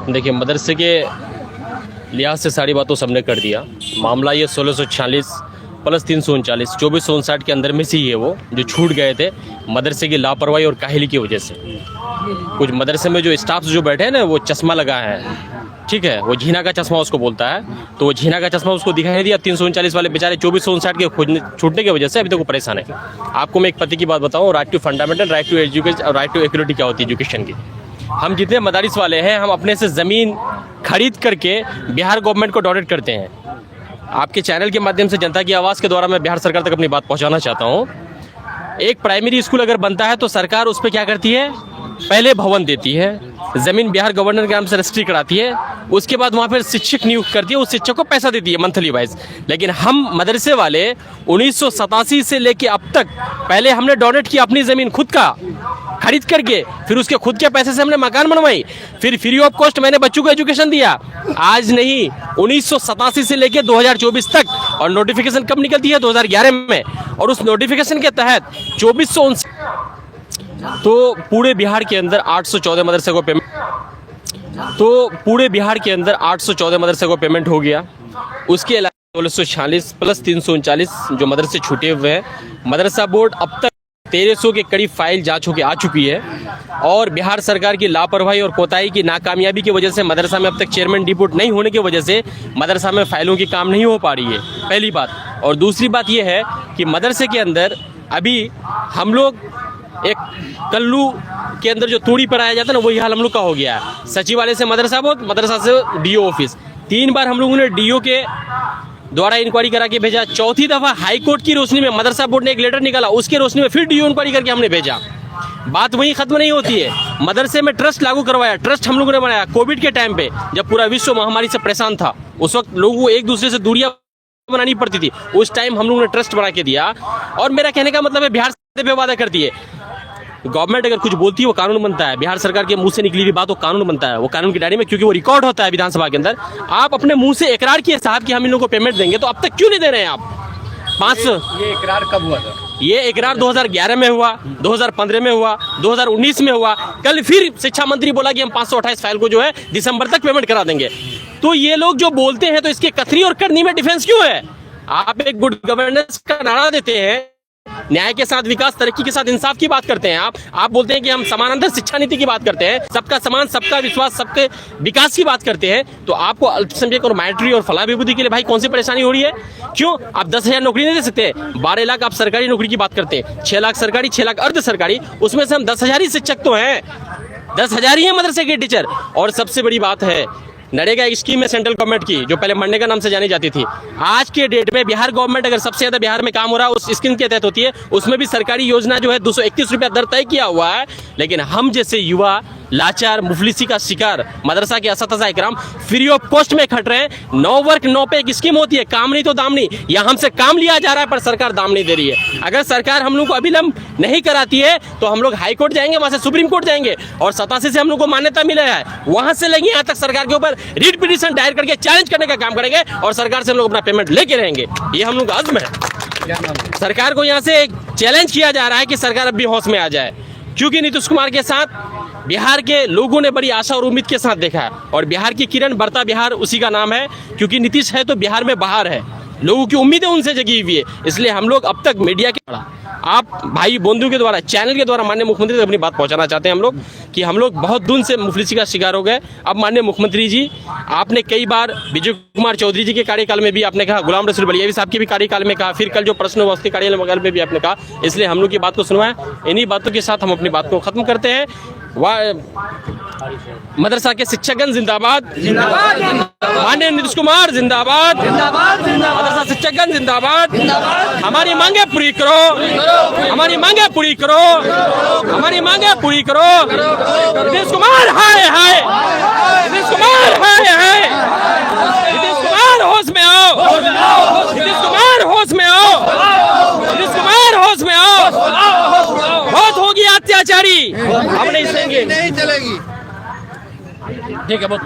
देखिए, मदरसे के लिहाज से सारी बातों सबने कर दिया। मामला ये 1646 प्लस 339 2459 के अंदर में से ही है वो जो छूट गए थे मदरसे की लापरवाही और काहिली की वजह से। कुछ मदरसे में जो स्टाफ जो बैठे हैं ना, वो चश्मा लगा है, ठीक है, वो झीना का चश्मा उसको बोलता है, तो वो झीना का चश्मा उसको दिखाई नहीं दिया। 339 वाले बेचारे 2459 के छूटने की वजह से अभी तक वो परेशान है। आपको मैं एक पति की बात बताऊँ, right to fundamental, right to education और राइट टू एक्यूरिटी क्या होती है एजुकेशन की। हम जितने मदारिस वाले हैं, हम अपने से ज़मीन खरीद करके बिहार गवर्नमेंट को डोनेट करते हैं। आपके चैनल के माध्यम से जनता की आवाज़ के द्वारा मैं बिहार सरकार तक अपनी बात पहुंचाना चाहता हूं। एक प्राइमरी स्कूल अगर बनता है तो सरकार उस पर क्या करती है, पहले भवन देती है, ज़मीन बिहार गवर्नर के नाम से रजिस्ट्री कराती है, उसके बाद वहाँ पर शिक्षक नियुक्त करती है, उस शिक्षक को पैसा देती है मंथली वाइज। लेकिन हम मदरसे वाले 1987 से लेके अब तक पहले हमने डोनेट किया अपनी ज़मीन खुद का खरीद करके, फिर उसके खुद के पैसे से हमने मकान बनवाई, फिर फ्री ऑफ कॉस्ट मैंने बच्चों को एजुकेशन दिया। आज नहीं, 1987 से लेके 2024 तक। और नोटिफिकेशन कब निकलती है? 2011 में। और उस नोटिफिकेशन के तहत 2459 तो पूरे बिहार के अंदर 814 मदरसे को पेमेंट हो गया। उसके अलावा 1646 प्लस 339 जो मदरसे छूटे हुए हैं, मदरसा बोर्ड अब तक 1300 के करीब फाइल जांच होकर आ चुकी है। और बिहार सरकार की लापरवाही और कोताही की नाकामयाबी की वजह से मदरसा में अब तक चेयरमैन डिप्यूट नहीं होने की वजह से मदरसा में फाइलों की काम नहीं हो पा रही है, पहली बात। और दूसरी बात यह है कि मदरसे के अंदर अभी हम लोग एक कल्लू के अंदर जो तूड़ी पर आया जाता है ना, वही हाल हम लोग का हो गया है। सचिवालय से मदरसा बोर्ड, मदरसा से डीओ ऑफिस, 3 बार हम लोगों ने डीओ के द्वारा इंक्वायरी करा के भेजा। चौथी दफा हाई कोर्ट की रोशनी में मदरसा बोर्ड ने एक लेटर निकाला, उसके रोशनी में फिर डीओ इंक्वायरी करके हमने भेजा। बात वहीं खत्म नहीं होती है। मदरसे में ट्रस्ट लागू करवाया, ट्रस्ट हम लोगों ने बनाया कोविड के टाइम पे, जब पूरा विश्व महामारी से परेशान था। उस वक्त लोगों को एक दूसरे से दूरियां बनानी पड़ती थी, उस टाइम हम लोगों ने ट्रस्ट बना के दिया। और मेरा कहने का मतलब है, बिहार पे वादा करती है, गवर्नमेंट अगर कुछ बोलती है वो कानून बनता है। बिहार सरकार के मुंह से निकली हुई बात वो कानून बनता है, वो कानून की डायरी में, क्योंकि वो रिकॉर्ड होता है विधानसभा के अंदर। आप अपने मुंह से इकरार किए साहब कि हम इन लोगों को पेमेंट देंगे, तो अब तक क्यों नहीं दे रहे हैं आप? 500 ये इकरार कब हुआ था? ये इकरार 2011 में हुआ, 2015 में हुआ, 2019 में हुआ। कल फिर शिक्षा मंत्री बोला कि हम 528 फाइल को जो है दिसंबर तक पेमेंट करा देंगे। तो ये लोग जो बोलते हैं, तो इसके कथनी और करनी में डिफरेंस क्यों है? आप एक गुड गवर्नेंस का नारा देते हैं, न्याय के साथ विकास, तरक्की के साथ इंसाफ की बात करते हैं। आप बोलते हैं कि हम समानांतर शिक्षा नीति की बात करते हैं, सबका समान, सबका विश्वास, सबके विकास की बात करते हैं। तो आपको अल्पसंख्यक और माइनॉरिटी और फलाह विभूति के लिए भाई कौन सी परेशानी हो रही है? क्यों आप 10,000 नौकरी नहीं दे सकते? 12 लाख आप सरकारी नौकरी की बात करते हैं, 6 लाख सरकारी, 6 लाख अर्ध सरकारी, उसमें से हम 10,000 ही शिक्षक तो हैं, 10,000 ही है मदरसे के टीचर। और सबसे बड़ी बात है, नरेगा एक स्कीम है सेंट्रल गवर्नमेंट की, जो पहले मनरेगा नाम से जानी जाती थी। आज के डेट में बिहार गवर्नमेंट अगर सबसे ज्यादा बिहार में काम हो रहा है उस स्कीम के तहत होती है, उसमें भी सरकारी योजना जो है 231 रुपया दर तय किया हुआ है। लेकिन हम जैसे युवा लाचार, मुफलिसी का शिकार मदरसा के असतज़ा इकराम फ्री ऑफ कॉस्ट में खट रहे हैं। 9 वर्क 9 पे एक स्कीम होती है, काम नहीं तो दाम नहीं। यहाँ हमसे काम लिया जा रहा है पर सरकार दाम नहीं दे रही है। अगर सरकार हम लोग को अभिलंब नहीं कराती है तो हम लोग हाई कोर्ट जाएंगे, वहां से सुप्रीम कोर्ट जाएंगे, और 87 से हम लोग को मान्यता मिला है, वहां से लेंगे यहाँ तक सरकार के ऊपर रिट पिटीशन दायर करके चैलेंज करने का काम करेंगे, और सरकार से हम लोग अपना पेमेंट लेके रहेंगे। ये हम लोग का अज़्म है। सरकार को यहाँ से चैलेंज किया जा रहा है कि सरकार अब भी होश में आ जाए, क्योंकि नीतीश कुमार के साथ बिहार के लोगों ने बड़ी आशा और उम्मीद के साथ देखा है। और बिहार की किरण बढ़ता बिहार उसी का नाम है, क्योंकि नीतीश है तो बिहार में बाहर है, लोगों की उम्मीदें उनसे जगी हुई है। इसलिए हम लोग अब तक मीडिया के आप भाई बंधु के द्वारा, चैनल के द्वारा माननीय मुख्यमंत्री तक अपनी बात पहुंचाना चाहते हैं हम लोग कि हम लोग बहुत दिन से मुफलिसी का शिकार हो गए। अब माननीय मुख्यमंत्री जी, आपने कई बार विजय कुमार चौधरी जी के कार्यकाल में भी आपने कहा, गुलाम रसूल बलियावी साहब के भी कार्यकाल में कहा, फिर कल जो प्रश्न हुआ उसके कार्यकाल में भी आपने कहा। इसलिए हम लोग की बात को सुनवाएं। इन्हीं बातों के साथ हम अपनी बात को खत्म करते हैं। मदरसा के शिक्षकगण जिंदाबाद, माननीय नीतीश कुमार जिंदाबाद, मदरसा शिक्षकगण जिंदाबाद। हमारी मांगे पूरी करो, हमारी मांगे पूरी करो, हमारी मांगे पूरी करो। नीतीश कुमार हाय हाय, नीतीश कुमार हाय हाय, नीतीश कुमार होश में आओ, नीतीश कुमार होश में आओ, नीतीश कुमार होश में आओ। बहुत होगी अत्याचारी, हम नहीं सहेंगे, नहीं चलेगी। ठीक है, बहुत